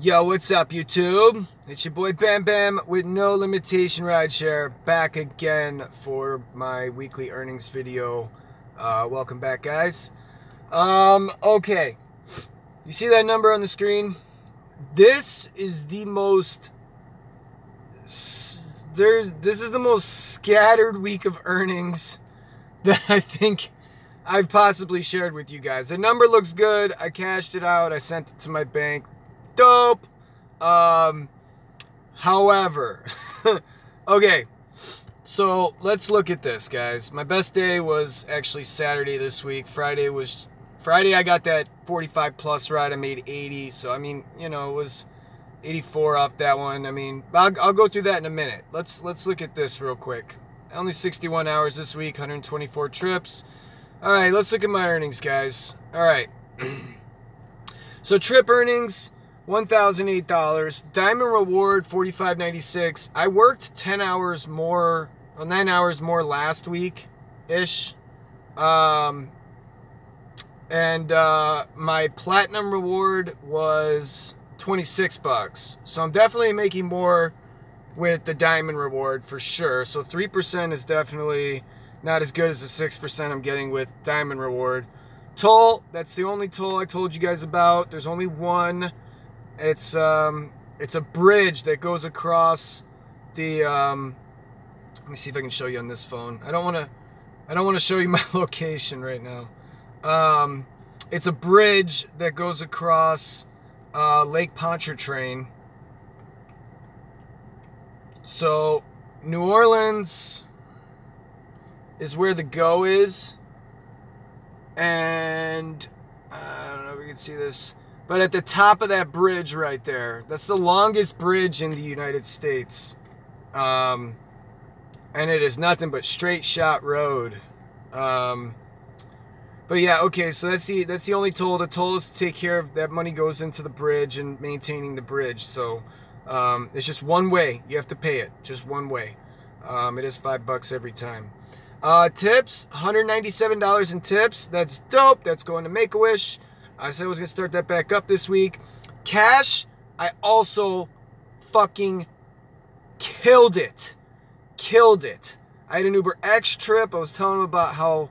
Yo, what's up, YouTube? It's your boy Bam Bam with No Limitation Rideshare, back again for my weekly earnings video. Welcome back, guys. Okay. You see that number on the screen? This is the most this is the most scattered week of earnings that I think I've possibly shared with you guys. The number looks good. I cashed it out. I sent it to my bank. Dope. However, okay, so let's look at this, guys. My best day was actually Saturday this week. Friday I got that 45 plus ride. I made 80. So, I mean, you know, it was 84 off that one. I mean, I'll go through that in a minute. Let's look at this real quick. Only 61 hours this week, 124 trips. All right, let's look at my earnings, guys. All right. So trip earnings, $1,008. Diamond reward, $45.96. I worked 10 hours more, well, 9 hours more last week-ish. And my platinum reward was $26. So I'm definitely making more with the diamond reward for sure. So 3% is definitely not as good as the 6% I'm getting with diamond reward. Toll, that's the only toll I told you guys about. There's only one. It's a bridge that goes across the let me see if I can show you on this phone. I don't want to show you my location right now. It's a bridge that goes across Lake Pontchartrain. So New Orleans is where the go is, and I don't know if you can see this, but at the top of that bridge right there, that's the longest bridge in the United States, and it is nothing but straight shot road. But yeah, okay, so that's the only toll. The toll is to take care of that. Money goes into the bridge and maintaining the bridge. So it's just one way. You have to pay it, just one way. It is $5 every time. Tips, $197 in tips. That's dope. That's going to Make-A-Wish. I said I was going to start that back up this week. Cash, I also fucking killed it. I had an Uber X trip. I was telling them about how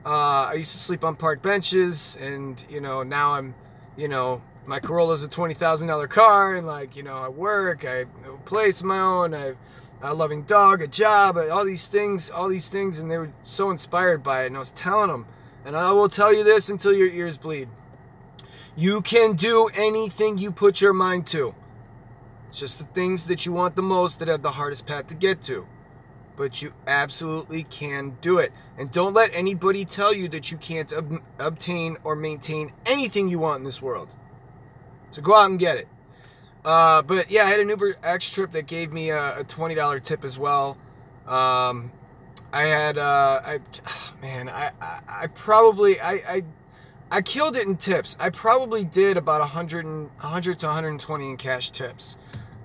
I used to sleep on park benches, and, you know, now I'm, you know, my Corolla's a $20,000 car, and, like, you know, I work, I have a place of my own, I have a loving dog, a job, all these things, and they were so inspired by it, and I was telling them, and I will tell you this until your ears bleed. You can do anything you put your mind to. It's just the things that you want the most that have the hardest path to get to. But you absolutely can do it. And don't let anybody tell you that you can't obtain or maintain anything you want in this world. So go out and get it. But yeah, I had an Uber X trip that gave me a $20 tip as well. I killed it in tips. I probably did about 100 to 120 in cash tips.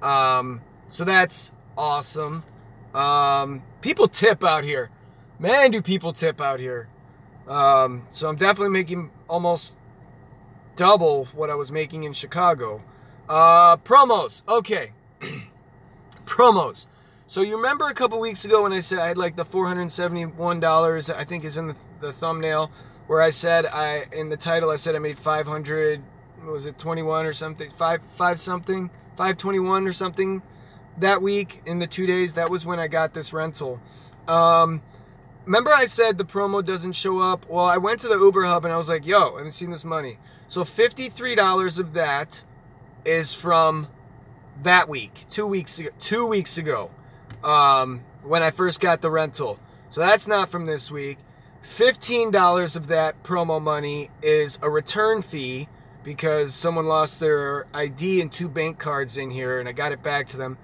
So that's awesome. People tip out here. Man, do people tip out here. So I'm definitely making almost double what I was making in Chicago. Promos. Okay. Promos. So you remember a couple weeks ago when I said I had like the $471, I think is in the thumbnail, where I said in the title I said I made 500, what was it, 21 or something, 521 or something that week in the 2 days. That was when I got this rental. Remember I said the promo doesn't show up? Well, I went to the Uber Hub and I was like, yo, I haven't seen this money. So $53 of that is from that week, 2 weeks ago, when I first got the rental. So that's not from this week. $15 of that promo money is a return fee because someone lost their ID and 2 bank cards in here, and I got it back to them.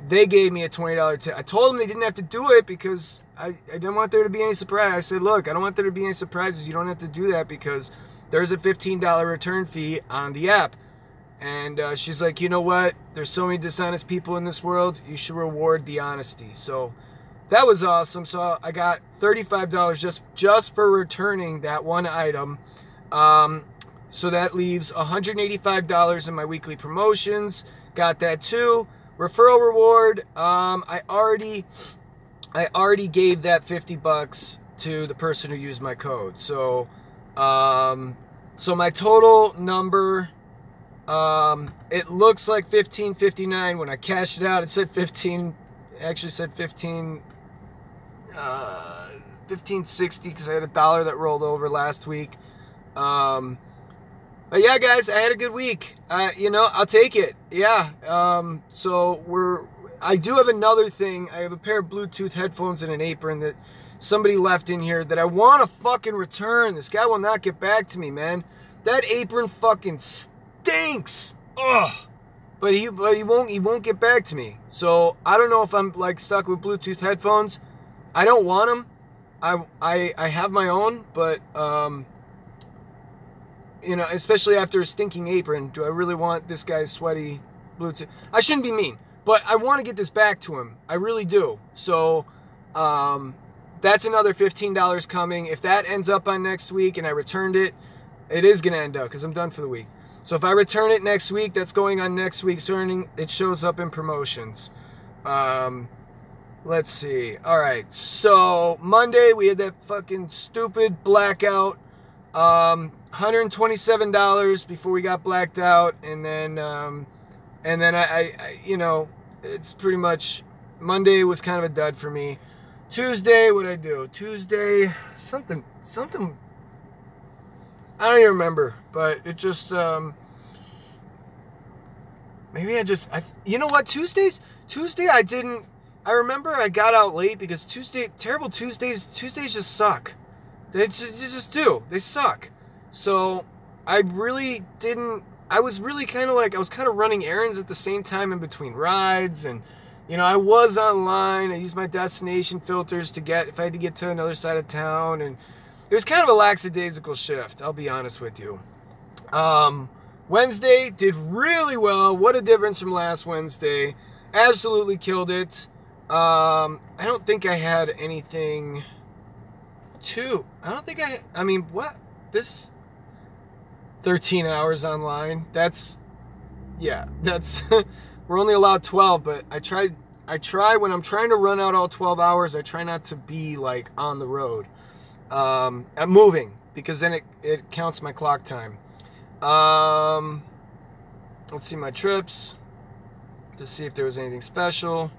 They gave me a $20 tip. I told them they didn't have to do it because I didn't want there to be any surprise. I said, look, I don't want there to be any surprises. You don't have to do that because there's a $15 return fee on the app. And she's like, you know what? There's so many dishonest people in this world. You should reward the honesty. So that was awesome. So I got $35 just for returning that one item. So that leaves $185 in my weekly promotions. Got that too. Referral reward. I already gave that $50 to the person who used my code. So, so my total number, it looks like $15.59. When I cashed it out, it said 15. Actually said 15.60 because I had $1 that rolled over last week. But yeah, guys, I had a good week. You know, I'll take it. Yeah. So I do have another thing. I have a pair of Bluetooth headphones and an apron that somebody left in here that I want to fucking return. This guy will not get back to me, man. That apron fucking stinks. Ugh. But he won't get back to me. So I don't know if I'm like stuck with Bluetooth headphones. I don't want them. I have my own, but you know, especially after a stinking apron, do I really want this guy's sweaty Bluetooth? I shouldn't be mean, but I want to get this back to him. I really do. So that's another $15 coming. If that ends up on next week and I returned it, it is going to end up because I'm done for the week. So if I return it next week, that's going on next week's earning. It shows up in promotions. Let's see. All right. So Monday we had that fucking stupid blackout. $127 before we got blacked out, and then I you know, it's pretty much Monday was kind of a dud for me. Tuesday, what'd I do? Tuesday, something. I don't even remember, but it just maybe you know what? Tuesday I remember I got out late because Tuesdays just suck. They just do. They suck. So I really didn't. I was really kind of running errands at the same time in between rides, and you know, I was online. I used my destination filters to get if I had to get to another side of town, and it was kind of a lackadaisical shift. I'll be honest with you. Wednesday did really well. What a difference from last Wednesday. Absolutely killed it. I don't think I had anything I mean, what? This 13 hours online. That's we're only allowed 12, but I try when I'm trying to run out all 12 hours, I try not to be like on the road. I'm moving because then it counts my clock time. Let's see my trips to see if there was anything special.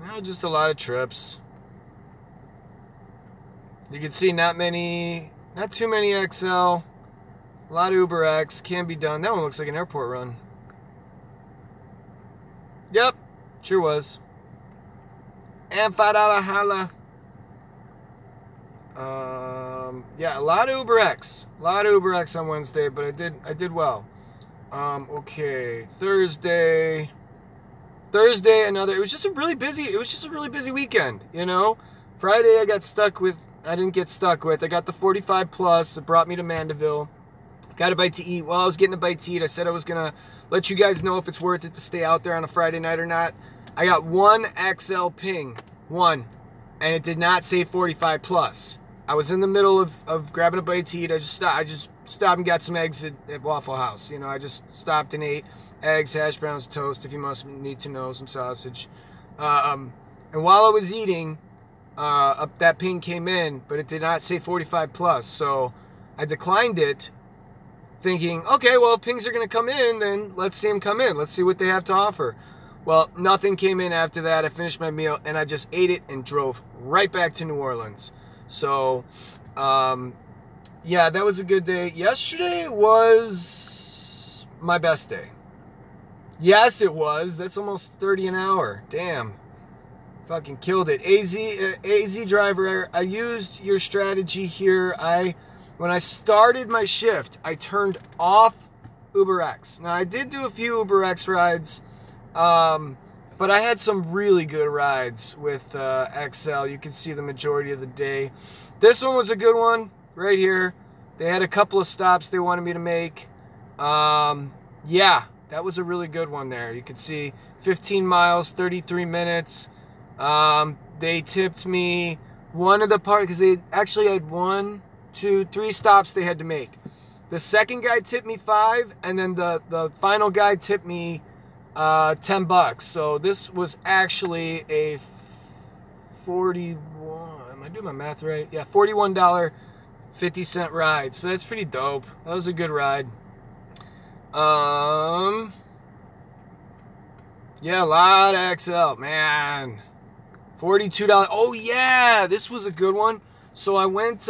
No, just a lot of trips. You can see not too many XL. A lot of Uber X can be done. That one looks like an airport run. Yep, sure was. And $5 holla. Yeah, a lot of Uber X. A lot of Uber X on Wednesday, but I did well. Okay, Thursday, it was just a really busy weekend, you know. Friday I didn't get stuck with. I got the 45 plus. It brought me to Mandeville. Got a bite to eat. While I was getting a bite to eat, I said I was going to let you guys know if it's worth it to stay out there on a Friday night or not. I got one XL ping. One. And it did not say 45 plus. I was in the middle of grabbing a bite to eat. I just stopped and got some eggs at Waffle House. You know, I just stopped and ate eggs, hash browns, toast, if you must need to know, some sausage. And while I was eating, that ping came in, but it did not say 45 plus. So I declined it, thinking, okay, well, if pings are going to come in, then let's see them come in. Let's see what they have to offer. Well, nothing came in after that. I finished my meal, and I just ate it and drove right back to New Orleans. So, yeah, that was a good day. Yesterday was my best day. Yes, it was. That's almost 30 an hour. Damn. Fucking killed it. AZ driver, I used your strategy here. When I started my shift, I turned off UberX. Now, I did do a few UberX rides, but I had some really good rides with XL. You can see the majority of the day. This one was a good one right here. They had a couple of stops they wanted me to make. Yeah, that was a really good one there. You could see 15 miles, 33 minutes. They tipped me one of the part, because they actually had 1, 2, 3 stops they had to make. The second guy tipped me $5, and then the final guy tipped me $10. So this was actually a 41. Am I doing my math right? Yeah, $41.50 ride. So that's pretty dope. That was a good ride. Yeah, a lot of XL, man. $42. Oh yeah, this was a good one. So I went.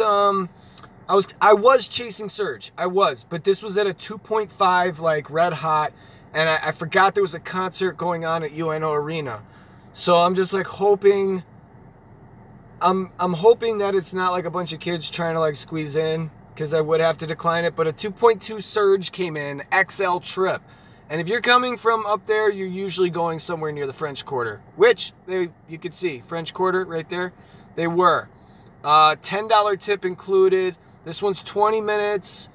I was chasing Surge. I was, but this was at a 2.5 like red hot, and I forgot there was a concert going on at UNO Arena. So I'm just like hoping. I'm hoping that it's not like a bunch of kids trying to like squeeze in, because I would have to decline it. But a 2.2 Surge came in, XL trip. And if you're coming from up there, you're usually going somewhere near the French Quarter, which you could see French Quarter right there. They were $10 tip included. This one's 20 minutes,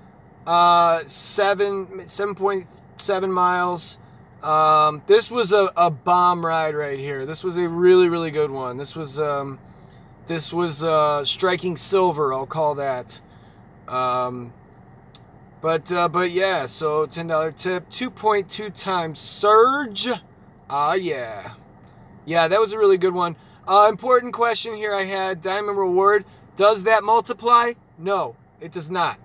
7.7 miles. This was a bomb ride right here. This was a really, really good one. This was striking silver, I'll call that. But yeah, so $10 tip, 2.2 times Surge. Yeah. Yeah, that was a really good one. Important question here I had, Diamond Reward. Does that multiply? No, it does not.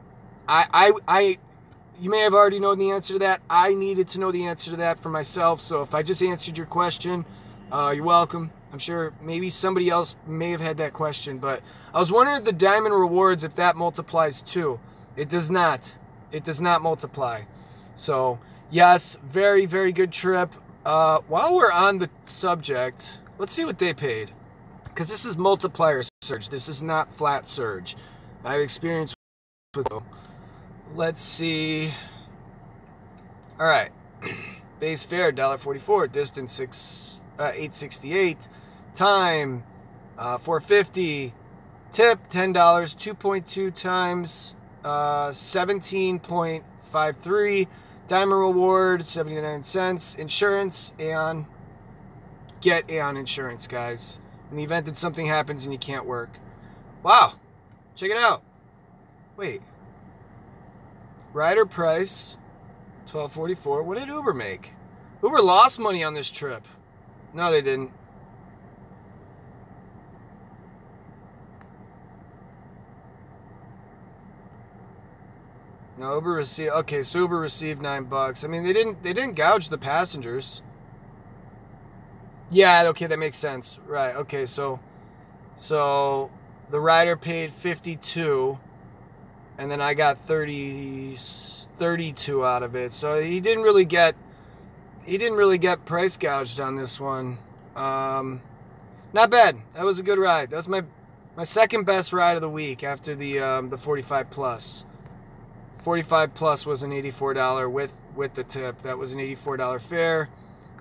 You may have already known the answer to that. I needed to know the answer to that for myself. So if I just answered your question, you're welcome. I'm sure maybe somebody else may have had that question. But I was wondering if the Diamond Rewards, if that multiplies too. It does not. It does not multiply. So, yes, very, very good trip. While we're on the subject, let's see what they paid. Because this is multiplier Surge. This is not flat Surge. I have experience with it. Let's see. All right. Base fare, $1.44. Distance, $8.68. Time, $4.50. Tip, $10. 2.2 times 17.53. Diamond Reward, 79 cents. Insurance, Aon. Get Aon insurance, guys, in the event that something happens and you can't work. Wow. Check it out. Wait. Rider price, $12.44. What did Uber make? Uber lost money on this trip. No, they didn't. No, Uber received. Okay, so Uber received $9. I mean, they didn't gouge the passengers. Yeah, okay, that makes sense. Right. Okay, so the rider paid 52, and then I got 32 out of it. So he didn't really get price gouged on this one. Not bad. That was a good ride. That was my second best ride of the week after the 45 plus. 45 plus was an $84 with the tip. That was an $84 fare.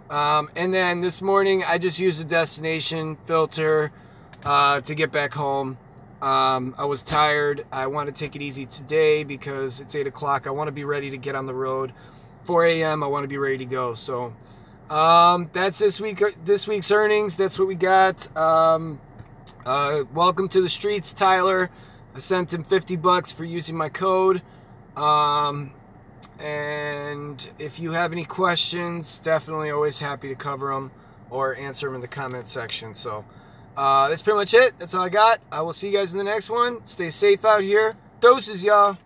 And then this morning I just used the destination filter to get back home. I was tired. I want to take it easy today because it's 8 o'clock. I want to be ready to get on the road. 4 a.m. I want to be ready to go. So that's this week's earnings. That's what we got. Welcome to the streets, Tyler. I sent him $50 for using my code. And if you have any questions, definitely always happy to cover them or answer them in the comment section. So that's pretty much it. That's all I got. I will see you guys in the next one. Stay safe out here. Doses, y'all.